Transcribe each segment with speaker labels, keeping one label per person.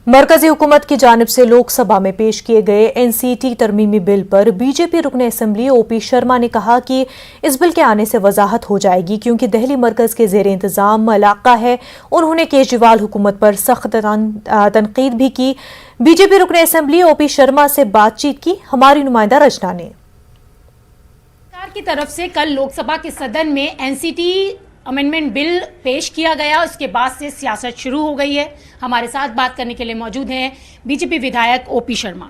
Speaker 1: मरकजी हुकूमत की जानिब से लोकसभा में पेश किए गए एनसीटी तरमीमी बिल पर बीजेपी रुकन असम्बली ओपी शर्मा ने कहा कि इस बिल के आने से वजाहत हो जाएगी क्योंकि दिल्ली मरकज के जेर इंतजाम इलाका है। उन्होंने केजरीवाल हुकूमत पर सख्त तनकीद भी की। बीजेपी रुकन असम्बली ओपी शर्मा से बातचीत की हमारी नुमाइंदा रचना ने।
Speaker 2: सरकार की तरफ से कल लोकसभा के सदन में एनसीटी अमेंडमेंट बिल पेश किया गया, उसके बाद से सियासत शुरू हो गई है। हमारे साथ बात करने के लिए मौजूद हैं बीजेपी विधायक ओपी शर्मा।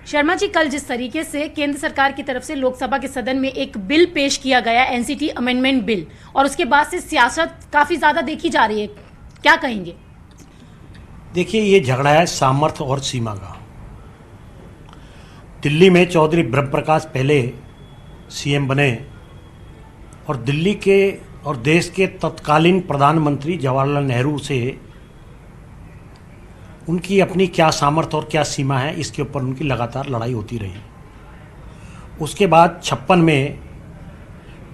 Speaker 2: शर्मा जी, कल जिस तरीके से केंद्र सरकार की तरफ से लोकसभा के सदन में एक बिल पेश किया गया एनसीटी अमेंडमेंट बिल, और उसके बाद से सियासत काफी ज्यादा देखी जा रही है, क्या कहेंगे?
Speaker 3: देखिए, ये झगड़ा है सामर्थ्य और सीमा का। दिल्ली में चौधरी ब्रह्म प्रकाश पहले सीएम बने और दिल्ली के और देश के तत्कालीन प्रधानमंत्री जवाहरलाल नेहरू से उनकी अपनी क्या सामर्थ्य और क्या सीमा है, इसके ऊपर उनकी लगातार लड़ाई होती रही। उसके बाद 56 में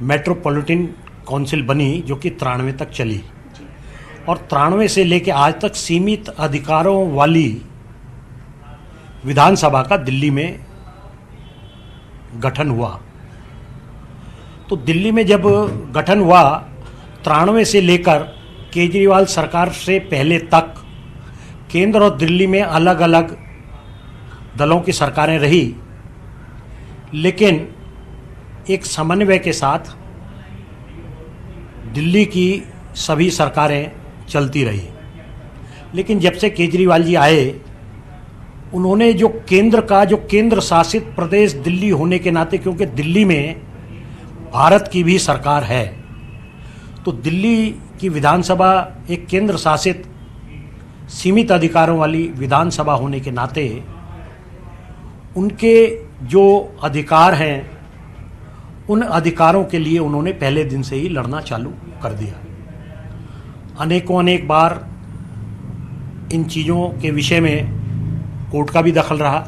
Speaker 3: मेट्रोपॉलिटन काउंसिल बनी जो कि 93 तक चली, और 93 से लेकर आज तक सीमित अधिकारों वाली विधानसभा का दिल्ली में गठन हुआ। तो दिल्ली में जब गठन हुआ 93 से लेकर केजरीवाल सरकार से पहले तक केंद्र और दिल्ली में अलग अलग दलों की सरकारें रही, लेकिन एक समन्वय के साथ दिल्ली की सभी सरकारें चलती रही। लेकिन जब से केजरीवाल जी आए, उन्होंने जो केंद्र शासित प्रदेश दिल्ली होने के नाते, क्योंकि दिल्ली में भारत की भी सरकार है, तो दिल्ली की विधानसभा एक केंद्र शासित सीमित अधिकारों वाली विधानसभा होने के नाते उनके जो अधिकार हैं, उन अधिकारों के लिए उन्होंने पहले दिन से ही लड़ना चालू कर दिया। अनेक बार इन चीज़ों के विषय में कोर्ट का भी दखल रहा,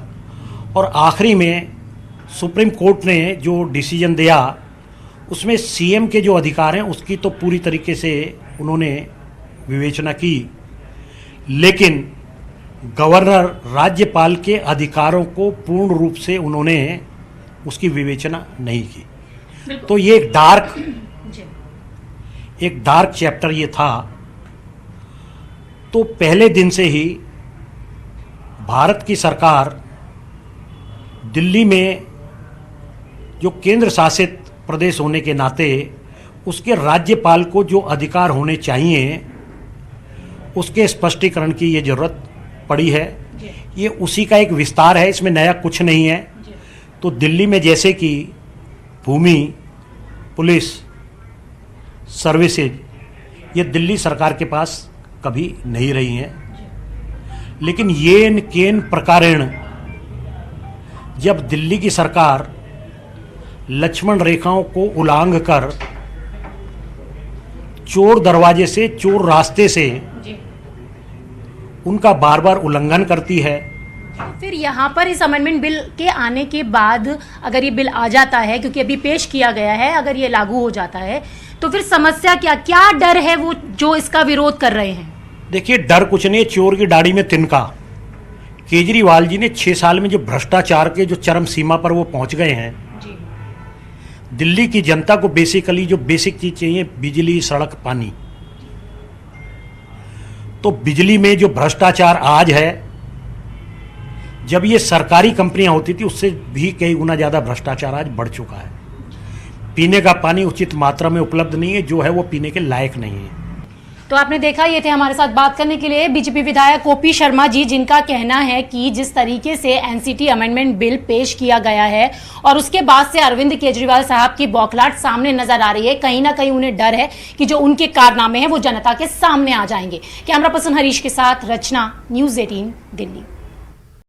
Speaker 3: और आखिरी में सुप्रीम कोर्ट ने जो डिसीजन दिया उसमें सीएम के जो अधिकार हैं उसकी तो पूरी तरीके से उन्होंने विवेचना की, लेकिन गवर्नर राज्यपाल के अधिकारों को पूर्ण रूप से उन्होंने उसकी विवेचना नहीं की। तो ये एक डार्क चैप्टर ये था। तो पहले दिन से ही भारत की सरकार दिल्ली में जो केंद्र शासित प्रदेश होने के नाते उसके राज्यपाल को जो अधिकार होने चाहिए उसके स्पष्टीकरण की ये जरूरत पड़ी है। ये उसी का एक विस्तार है, इसमें नया कुछ नहीं है। तो दिल्ली में जैसे कि भूमि, पुलिस सर्विसेज, ये दिल्ली सरकार के पास कभी नहीं रही हैं, लेकिन येन केन प्रकारेण जब दिल्ली की सरकार लक्ष्मण रेखाओं को उल्लंघ कर चोर दरवाजे से, चोर रास्ते से उनका बार बार उल्लंघन करती है।
Speaker 2: फिर यहाँ पर इस अमेंडमेंट बिल के आने के बाद अगर ये बिल आ जाता है, क्योंकि अभी पेश किया गया है, अगर ये लागू हो जाता है तो फिर समस्या क्या डर है वो जो इसका विरोध कर रहे हैं?
Speaker 3: देखिए, डर कुछ नहीं है, चोर की दाढ़ी में तिनका। केजरीवाल जी ने 6 साल में जो भ्रष्टाचार के जो चरम सीमा पर वो पहुंच गए हैं, दिल्ली की जनता को बेसिकली जो बेसिक चीज चाहिए, बिजली, सड़क, पानी, तो बिजली में जो भ्रष्टाचार आज है, जब ये सरकारी कंपनियां होती थी उससे भी कई गुना ज्यादा भ्रष्टाचार आज बढ़ चुका है। पीने का पानी उचित मात्रा में उपलब्ध नहीं है, जो है वो पीने के लायक नहीं है।
Speaker 2: तो आपने देखा, ये थे हमारे साथ बात करने के लिए बीजेपी विधायक ओपी शर्मा जी, जिनका कहना है कि जिस तरीके से एनसीटी अमेंडमेंट बिल पेश किया गया है और उसके बाद से अरविंद केजरीवाल साहब की बौखलाहट सामने नजर आ रही है। कहीं ना कहीं उन्हें डर है कि जो उनके कारनामे हैं वो जनता के सामने आ जाएंगे। कैमरा पर्सन हरीश के साथ रचना, न्यूज़ 18 दिल्ली।